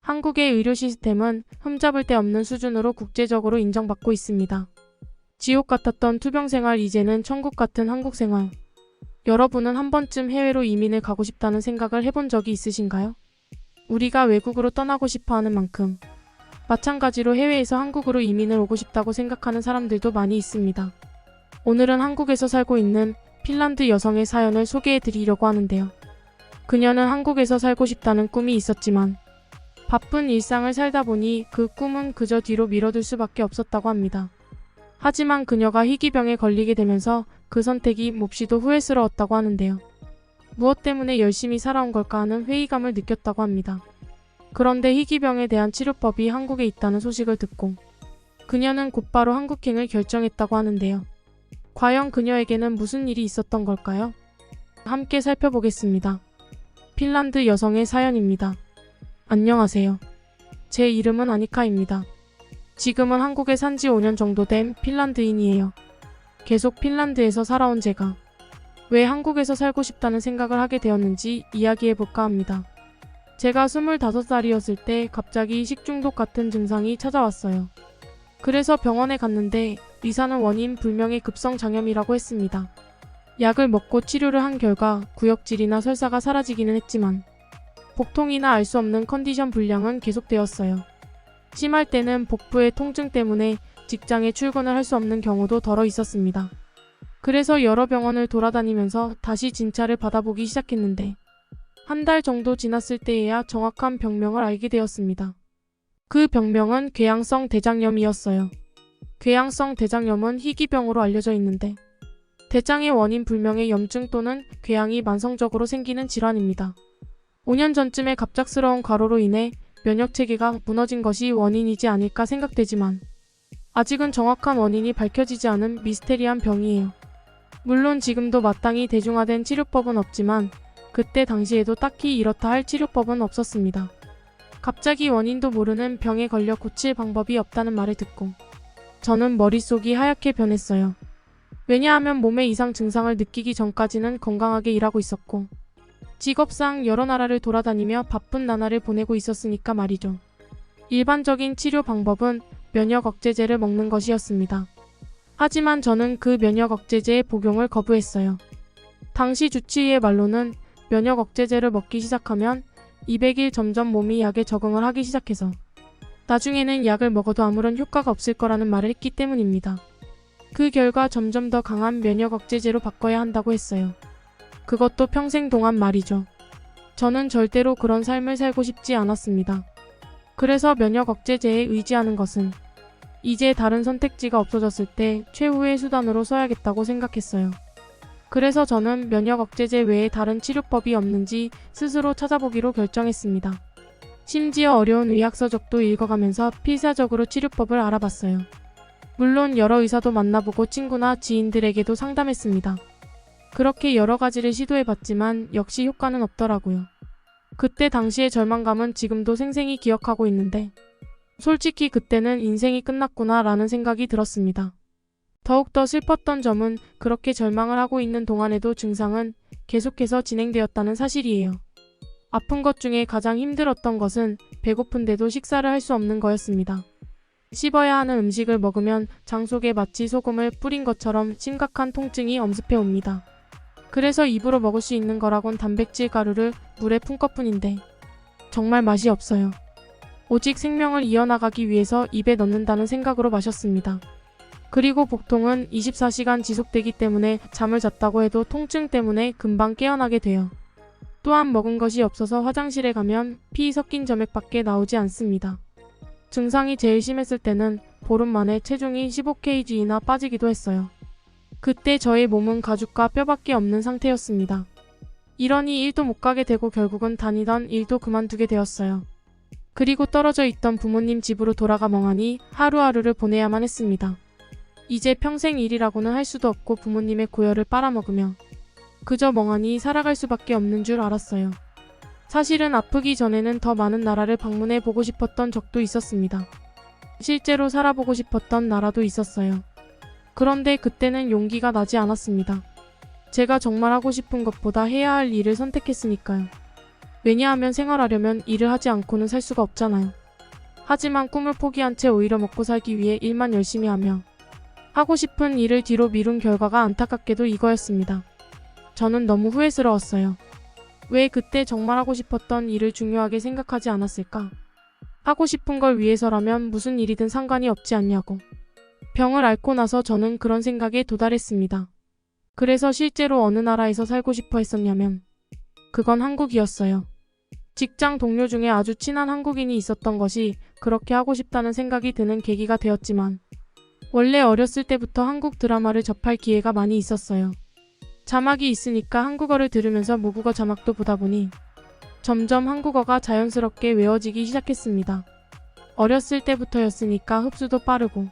한국의 의료 시스템은 흠잡을 데 없는 수준으로 국제적으로 인정받고 있습니다. 지옥 같았던 투병 생활 이제는 천국 같은 한국 생활. 여러분은 한 번쯤 해외로 이민을 가고 싶다는 생각을 해본 적이 있으신가요? 우리가 외국으로 떠나고 싶어 하는 만큼 마찬가지로 해외에서 한국으로 이민을 오고 싶다고 생각하는 사람들도 많이 있습니다. 오늘은 한국에서 살고 있는 핀란드 여성의 사연을 소개해 드리려고 하는데요. 그녀는 한국에서 살고 싶다는 꿈이 있었지만 바쁜 일상을 살다 보니 그 꿈은 그저 뒤로 미뤄둘 수밖에 없었다고 합니다. 하지만 그녀가 희귀병에 걸리게 되면서 그 선택이 몹시도 후회스러웠다고 하는데요. 무엇 때문에 열심히 살아온 걸까 하는 회의감을 느꼈다고 합니다. 그런데 희귀병에 대한 치료법이 한국에 있다는 소식을 듣고 그녀는 곧바로 한국행을 결정했다고 하는데요. 과연 그녀에게는 무슨 일이 있었던 걸까요? 함께 살펴보겠습니다. 핀란드 여성의 사연입니다. 안녕하세요. 제 이름은 아니카입니다. 지금은 한국에 산지 5년 정도 된 핀란드인이에요. 계속 핀란드에서 살아온 제가 왜 한국에서 살고 싶다는 생각을 하게 되었는지 이야기해볼까 합니다. 제가 25살이었을 때 갑자기 식중독 같은 증상이 찾아왔어요. 그래서 병원에 갔는데 의사는 원인 불명의 급성장염이라고 했습니다. 약을 먹고 치료를 한 결과 구역질이나 설사가 사라지기는 했지만 복통이나 알 수 없는 컨디션 불량은 계속되었어요. 심할 때는 복부의 통증 때문에 직장에 출근을 할 수 없는 경우도 덜어 있었습니다. 그래서 여러 병원을 돌아다니면서 다시 진찰을 받아보기 시작했는데 한 달 정도 지났을 때에야 정확한 병명을 알게 되었습니다. 그 병명은 궤양성 대장염이었어요. 궤양성 대장염은 희귀병으로 알려져 있는데 대장의 원인 불명의 염증 또는 궤양이 만성적으로 생기는 질환입니다. 5년 전쯤에 갑작스러운 과로로 인해 면역체계가 무너진 것이 원인이지 않을까 생각되지만 아직은 정확한 원인이 밝혀지지 않은 미스테리한 병이에요. 물론 지금도 마땅히 대중화된 치료법은 없지만 그때 당시에도 딱히 이렇다 할 치료법은 없었습니다. 갑자기 원인도 모르는 병에 걸려 고칠 방법이 없다는 말을 듣고 저는 머릿속이 하얗게 변했어요. 왜냐하면 몸의 이상 증상을 느끼기 전까지는 건강하게 일하고 있었고 직업상 여러 나라를 돌아다니며 바쁜 나날을 보내고 있었으니까 말이죠. 일반적인 치료 방법은 면역 억제제를 먹는 것이었습니다. 하지만 저는 그 면역 억제제의 복용을 거부했어요. 당시 주치의의 말로는 면역 억제제를 먹기 시작하면 200일 점점 몸이 약에 적응을 하기 시작해서 나중에는 약을 먹어도 아무런 효과가 없을 거라는 말을 했기 때문입니다. 그 결과 점점 더 강한 면역 억제제로 바꿔야 한다고 했어요. 그것도 평생 동안 말이죠. 저는 절대로 그런 삶을 살고 싶지 않았습니다. 그래서 면역 억제제에 의지하는 것은 이제 다른 선택지가 없어졌을 때 최후의 수단으로 써야겠다고 생각했어요. 그래서 저는 면역 억제제 외에 다른 치료법이 없는지 스스로 찾아보기로 결정했습니다. 심지어 어려운 의학서적도 읽어가면서 필사적으로 치료법을 알아봤어요. 물론 여러 의사도 만나보고 친구나 지인들에게도 상담했습니다. 그렇게 여러 가지를 시도해봤지만 역시 효과는 없더라고요. 그때 당시의 절망감은 지금도 생생히 기억하고 있는데 솔직히 그때는 인생이 끝났구나 라는 생각이 들었습니다. 더욱더 슬펐던 점은 그렇게 절망을 하고 있는 동안에도 증상은 계속해서 진행되었다는 사실이에요. 아픈 것 중에 가장 힘들었던 것은 배고픈데도 식사를 할 수 없는 거였습니다. 씹어야 하는 음식을 먹으면 장 속에 마치 소금을 뿌린 것처럼 심각한 통증이 엄습해 옵니다. 그래서 입으로 먹을 수 있는 거라곤 단백질 가루를 물에 푼 것뿐인데 정말 맛이 없어요. 오직 생명을 이어나가기 위해서 입에 넣는다는 생각으로 마셨습니다. 그리고 복통은 24시간 지속되기 때문에 잠을 잤다고 해도 통증 때문에 금방 깨어나게 돼요. 또한 먹은 것이 없어서 화장실에 가면 피 섞인 점액밖에 나오지 않습니다. 증상이 제일 심했을 때는 보름 만에 체중이 15kg나 빠지기도 했어요. 그때 저의 몸은 가죽과 뼈밖에 없는 상태였습니다. 이러니 일도 못 가게 되고 결국은 다니던 일도 그만두게 되었어요. 그리고 떨어져 있던 부모님 집으로 돌아가 멍하니 하루하루를 보내야만 했습니다. 이제 평생 일이라고는 할 수도 없고 부모님의 고열을 빨아먹으며 그저 멍하니 살아갈 수밖에 없는 줄 알았어요. 사실은 아프기 전에는 더 많은 나라를 방문해 보고 싶었던 적도 있었습니다. 실제로 살아보고 싶었던 나라도 있었어요. 그런데 그때는 용기가 나지 않았습니다. 제가 정말 하고 싶은 것보다 해야 할 일을 선택했으니까요. 왜냐하면 생활하려면 일을 하지 않고는 살 수가 없잖아요. 하지만 꿈을 포기한 채 오히려 먹고 살기 위해 일만 열심히 하며 하고 싶은 일을 뒤로 미룬 결과가 안타깝게도 이거였습니다. 저는 너무 후회스러웠어요. 왜 그때 정말 하고 싶었던 일을 중요하게 생각하지 않았을까? 하고 싶은 걸 위해서라면 무슨 일이든 상관이 없지 않냐고. 병을 앓고 나서 저는 그런 생각에 도달했습니다. 그래서 실제로 어느 나라에서 살고 싶어 했었냐면 그건 한국이었어요. 직장 동료 중에 아주 친한 한국인이 있었던 것이 그렇게 하고 싶다는 생각이 드는 계기가 되었지만 원래 어렸을 때부터 한국 드라마를 접할 기회가 많이 있었어요. 자막이 있으니까 한국어를 들으면서 모국어 자막도 보다 보니 점점 한국어가 자연스럽게 외워지기 시작했습니다. 어렸을 때부터였으니까 흡수도 빠르고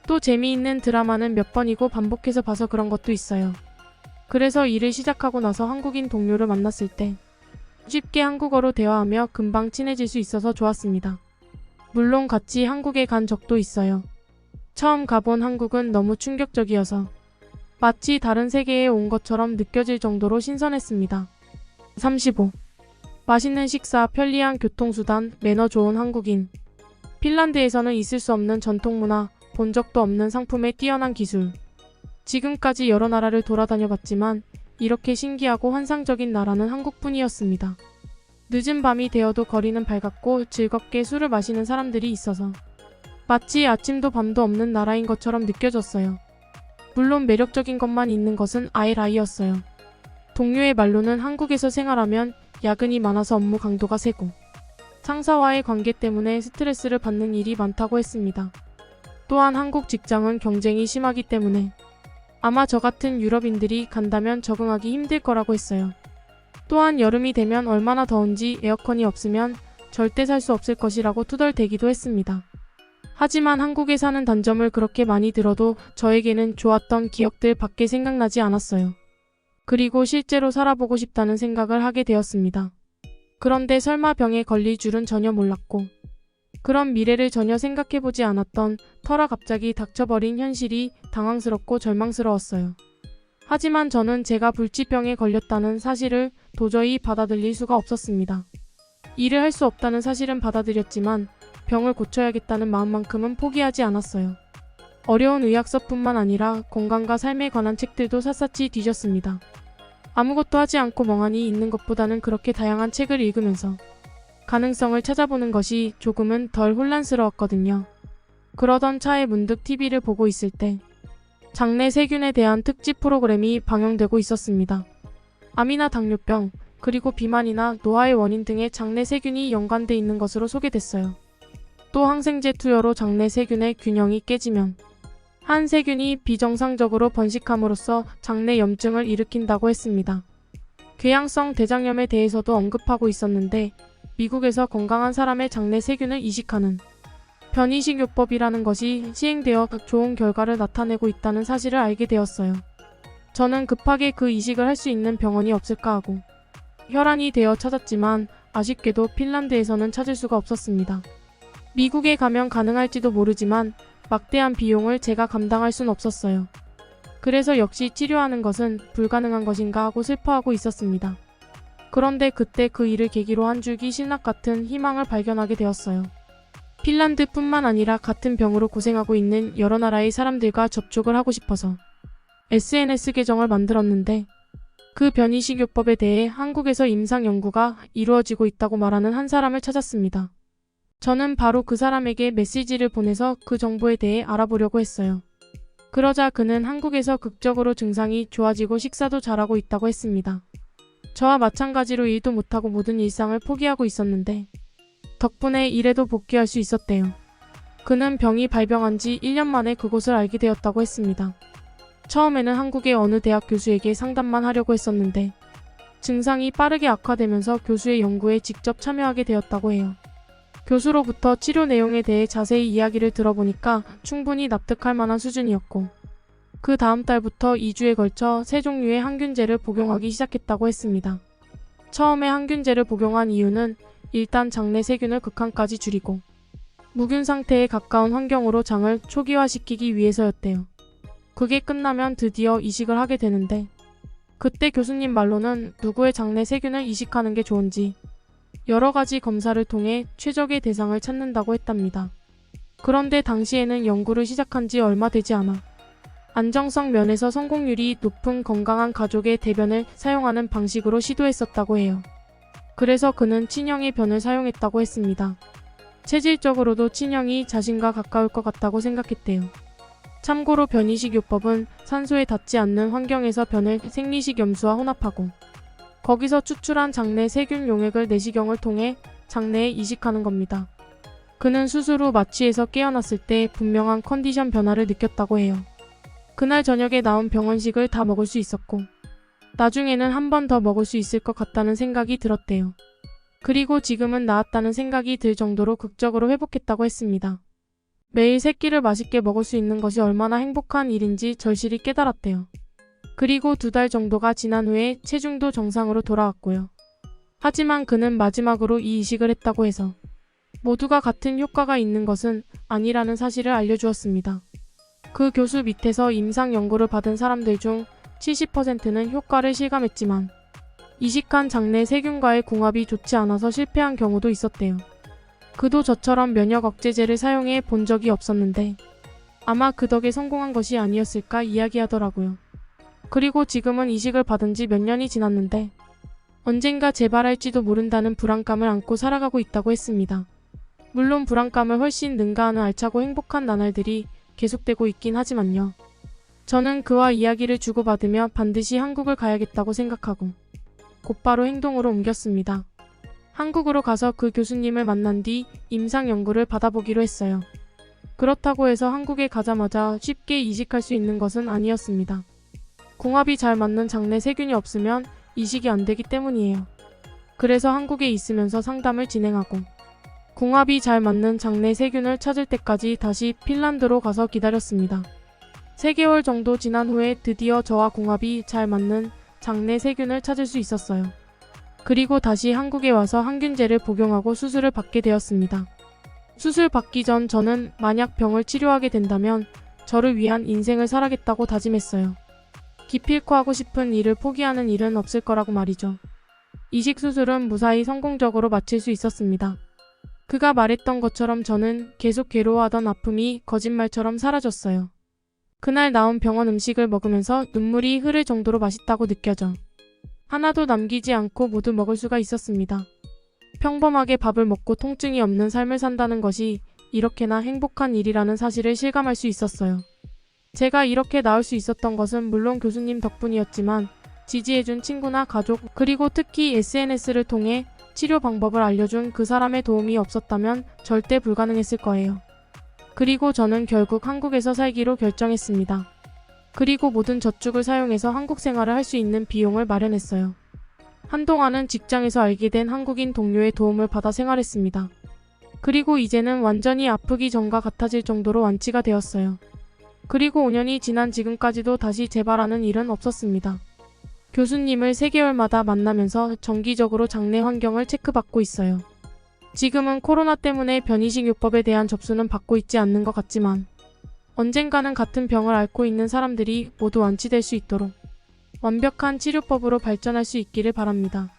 또 재미있는 드라마는 몇 번이고 반복해서 봐서 그런 것도 있어요. 그래서 일을 시작하고 나서 한국인 동료를 만났을 때 쉽게 한국어로 대화하며 금방 친해질 수 있어서 좋았습니다. 물론 같이 한국에 간 적도 있어요. 처음 가본 한국은 너무 충격적이어서 마치 다른 세계에 온 것처럼 느껴질 정도로 신선했습니다. 35. 맛있는 식사, 편리한 교통수단, 매너 좋은 한국인. 핀란드에서는 있을 수 없는 전통문화, 본 적도 없는 상품의 뛰어난 기술. 지금까지 여러 나라를 돌아다녀 봤지만 이렇게 신기하고 환상적인 나라는 한국뿐이었습니다. 늦은 밤이 되어도 거리는 밝았고 즐겁게 술을 마시는 사람들이 있어서 마치 아침도 밤도 없는 나라인 것처럼 느껴졌어요. 물론 매력적인 것만 있는 것은 아이라이였어요. 동료의 말로는 한국에서 생활하면 야근이 많아서 업무 강도가 세고 상사와의 관계 때문에 스트레스를 받는 일이 많다고 했습니다. 또한 한국 직장은 경쟁이 심하기 때문에 아마 저 같은 유럽인들이 간다면 적응하기 힘들 거라고 했어요. 또한 여름이 되면 얼마나 더운지 에어컨이 없으면 절대 살 수 없을 것이라고 투덜대기도 했습니다. 하지만 한국에 사는 단점을 그렇게 많이 들어도 저에게는 좋았던 기억들 밖에 생각나지 않았어요. 그리고 실제로 살아보고 싶다는 생각을 하게 되었습니다. 그런데 설마 병에 걸릴 줄은 전혀 몰랐고 그런 미래를 전혀 생각해보지 않았던 터라 갑자기 닥쳐버린 현실이 당황스럽고 절망스러웠어요. 하지만 저는 제가 불치병에 걸렸다는 사실을 도저히 받아들일 수가 없었습니다. 일을 할 수 없다는 사실은 받아들였지만 병을 고쳐야겠다는 마음만큼은 포기하지 않았어요. 어려운 의학서뿐만 아니라 건강과 삶에 관한 책들도 샅샅이 뒤졌습니다. 아무것도 하지 않고 멍하니 있는 것보다는 그렇게 다양한 책을 읽으면서 가능성을 찾아보는 것이 조금은 덜 혼란스러웠거든요. 그러던 차에 문득 TV를 보고 있을 때 장내 세균에 대한 특집 프로그램이 방영되고 있었습니다. 암이나 당뇨병, 그리고 비만이나 노화의 원인 등의 장내 세균이 연관돼 있는 것으로 소개됐어요. 또 항생제 투여로 장내 세균의 균형이 깨지면 한 세균이 비정상적으로 번식함으로써 장내 염증을 일으킨다고 했습니다. 궤양성 대장염에 대해서도 언급하고 있었는데 미국에서 건강한 사람의 장내 세균을 이식하는 변이식요법이라는 것이 시행되어 좋은 결과를 나타내고 있다는 사실을 알게 되었어요. 저는 급하게 그 이식을 할 수 있는 병원이 없을까 하고 혈안이 되어 찾았지만 아쉽게도 핀란드에서는 찾을 수가 없었습니다. 미국에 가면 가능할지도 모르지만 막대한 비용을 제가 감당할 순 없었어요. 그래서 역시 치료하는 것은 불가능한 것인가 하고 슬퍼하고 있었습니다. 그런데 그때 그 일을 계기로 한 줄기 신락 같은 희망을 발견하게 되었어요. 핀란드뿐만 아니라 같은 병으로 고생하고 있는 여러 나라의 사람들과 접촉을 하고 싶어서 SNS 계정을 만들었는데 그 변이식요법에 대해 한국에서 임상 연구가 이루어지고 있다고 말하는 한 사람을 찾았습니다. 저는 바로 그 사람에게 메시지를 보내서 그 정보에 대해 알아보려고 했어요. 그러자 그는 한국에서 극적으로 증상이 좋아지고 식사도 잘하고 있다고 했습니다. 저와 마찬가지로 일도 못하고 모든 일상을 포기하고 있었는데 덕분에 일에도 복귀할 수 있었대요. 그는 병이 발병한 지 1년 만에 그곳을 알게 되었다고 했습니다. 처음에는 한국의 어느 대학 교수에게 상담만 하려고 했었는데 증상이 빠르게 악화되면서 교수의 연구에 직접 참여하게 되었다고 해요. 교수로부터 치료 내용에 대해 자세히 이야기를 들어보니까 충분히 납득할 만한 수준이었고 그 다음 달부터 2주에 걸쳐 3종류의 항균제를 복용하기 시작했다고 했습니다. 처음에 항균제를 복용한 이유는 일단 장내 세균을 극한까지 줄이고 무균 상태에 가까운 환경으로 장을 초기화시키기 위해서였대요. 그게 끝나면 드디어 이식을 하게 되는데 그때 교수님 말로는 누구의 장내 세균을 이식하는 게 좋은지 여러 가지 검사를 통해 최적의 대상을 찾는다고 했답니다. 그런데 당시에는 연구를 시작한 지 얼마 되지 않아 안정성 면에서 성공률이 높은 건강한 가족의 대변을 사용하는 방식으로 시도했었다고 해요. 그래서 그는 친형의 변을 사용했다고 했습니다. 체질적으로도 친형이 자신과 가까울 것 같다고 생각했대요. 참고로 변이식요법은 산소에 닿지 않는 환경에서 변을 생리식 염수와 혼합하고 거기서 추출한 장내 세균 용액을 내시경을 통해 장내에 이식하는 겁니다. 그는 수술 후 마취에서 깨어났을 때 분명한 컨디션 변화를 느꼈다고 해요. 그날 저녁에 나온 병원식을 다 먹을 수 있었고 나중에는 한 번 더 먹을 수 있을 것 같다는 생각이 들었대요. 그리고 지금은 나았다는 생각이 들 정도로 극적으로 회복했다고 했습니다. 매일 세 끼를 맛있게 먹을 수 있는 것이 얼마나 행복한 일인지 절실히 깨달았대요. 그리고 2달 정도가 지난 후에 체중도 정상으로 돌아왔고요. 하지만 그는 마지막으로 이 이식을 했다고 해서 모두가 같은 효과가 있는 것은 아니라는 사실을 알려주었습니다. 그 교수 밑에서 임상 연구를 받은 사람들 중 70%는 효과를 실감했지만 이식한 장내 세균과의 궁합이 좋지 않아서 실패한 경우도 있었대요. 그도 저처럼 면역 억제제를 사용해 본 적이 없었는데 아마 그 덕에 성공한 것이 아니었을까 이야기하더라고요. 그리고 지금은 이식을 받은 지 몇 년이 지났는데 언젠가 재발할지도 모른다는 불안감을 안고 살아가고 있다고 했습니다. 물론 불안감을 훨씬 능가하는 알차고 행복한 나날들이 계속되고 있긴 하지만요. 저는 그와 이야기를 주고받으며 반드시 한국을 가야겠다고 생각하고 곧바로 행동으로 옮겼습니다. 한국으로 가서 그 교수님을 만난 뒤 임상 연구를 받아보기로 했어요. 그렇다고 해서 한국에 가자마자 쉽게 이식할 수 있는 것은 아니었습니다. 궁합이 잘 맞는 장내 세균이 없으면 이식이 안 되기 때문이에요. 그래서 한국에 있으면서 상담을 진행하고 궁합이 잘 맞는 장내 세균을 찾을 때까지 다시 핀란드로 가서 기다렸습니다. 3개월 정도 지난 후에 드디어 저와 궁합이 잘 맞는 장내 세균을 찾을 수 있었어요. 그리고 다시 한국에 와서 항균제를 복용하고 수술을 받게 되었습니다. 수술 받기 전 저는 만약 병을 치료하게 된다면 저를 위한 인생을 살아겠다고 다짐했어요. 기필코 하고 싶은 일을 포기하는 일은 없을 거라고 말이죠. 이식 수술은 무사히 성공적으로 마칠 수 있었습니다. 그가 말했던 것처럼 저는 계속 괴로워하던 아픔이 거짓말처럼 사라졌어요. 그날 나온 병원 음식을 먹으면서 눈물이 흐를 정도로 맛있다고 느껴져 하나도 남기지 않고 모두 먹을 수가 있었습니다. 평범하게 밥을 먹고 통증이 없는 삶을 산다는 것이 이렇게나 행복한 일이라는 사실을 실감할 수 있었어요. 제가 이렇게 나을 수 있었던 것은 물론 교수님 덕분이었지만 지지해준 친구나 가족 그리고 특히 SNS를 통해 치료 방법을 알려준 그 사람의 도움이 없었다면 절대 불가능했을 거예요. 그리고 저는 결국 한국에서 살기로 결정했습니다. 그리고 모든 저축을 사용해서 한국 생활을 할 수 있는 비용을 마련했어요. 한동안은 직장에서 알게 된 한국인 동료의 도움을 받아 생활했습니다. 그리고 이제는 완전히 아프기 전과 같아질 정도로 완치가 되었어요. 그리고 5년이 지난 지금까지도 다시 재발하는 일은 없었습니다. 교수님을 3개월마다 만나면서 정기적으로 장내 환경을 체크받고 있어요. 지금은 코로나 때문에 변이식요법에 대한 접수는 받고 있지 않는 것 같지만 언젠가는 같은 병을 앓고 있는 사람들이 모두 완치될 수 있도록 완벽한 치료법으로 발전할 수 있기를 바랍니다.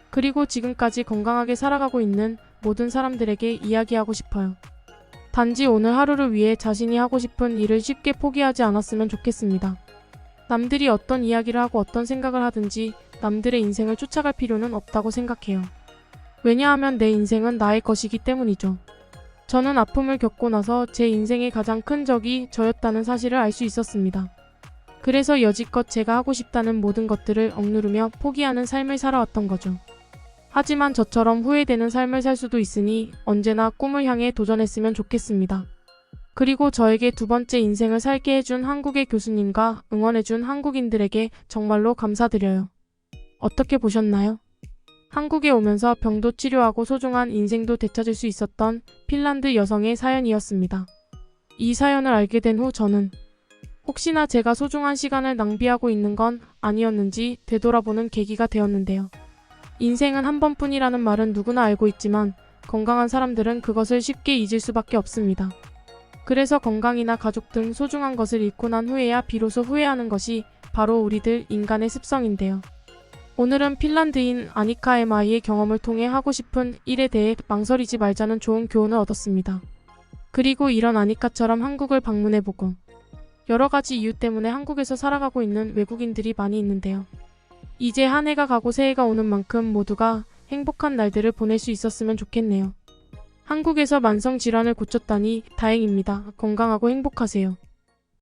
그리고 지금까지 건강하게 살아가고 있는 모든 사람들에게 이야기하고 싶어요. 단지 오늘 하루를 위해 자신이 하고 싶은 일을 쉽게 포기하지 않았으면 좋겠습니다. 남들이 어떤 이야기를 하고 어떤 생각을 하든지 남들의 인생을 쫓아갈 필요는 없다고 생각해요. 왜냐하면 내 인생은 나의 것이기 때문이죠. 저는 아픔을 겪고 나서 제 인생의 가장 큰 적이 저였다는 사실을 알 수 있었습니다. 그래서 여지껏 제가 하고 싶다는 모든 것들을 억누르며 포기하는 삶을 살아왔던 거죠. 하지만 저처럼 후회되는 삶을 살 수도 있으니 언제나 꿈을 향해 도전했으면 좋겠습니다. 그리고 저에게 2번째 인생을 살게 해준 한국의 교수님과 응원해준 한국인들에게 정말로 감사드려요. 어떻게 보셨나요? 한국에 오면서 병도 치료하고 소중한 인생도 되찾을 수 있었던 핀란드 여성의 사연이었습니다. 이 사연을 알게 된 후 저는 혹시나 제가 소중한 시간을 낭비하고 있는 건 아니었는지 되돌아보는 계기가 되었는데요. 인생은 한 번뿐이라는 말은 누구나 알고 있지만 건강한 사람들은 그것을 쉽게 잊을 수밖에 없습니다. 그래서 건강이나 가족 등 소중한 것을 잃고 난 후에야 비로소 후회하는 것이 바로 우리들 인간의 습성인데요. 오늘은 핀란드인 아니카 MI의 경험을 통해 하고 싶은 일에 대해 망설이지 말자는 좋은 교훈을 얻었습니다. 그리고 이런 아니카처럼 한국을 방문해보고 여러 가지 이유 때문에 한국에서 살아가고 있는 외국인들이 많이 있는데요. 이제 한 해가 가고 새해가 오는 만큼 모두가 행복한 날들을 보낼 수 있었으면 좋겠네요. 한국에서 만성 질환을 고쳤다니 다행입니다. 건강하고 행복하세요.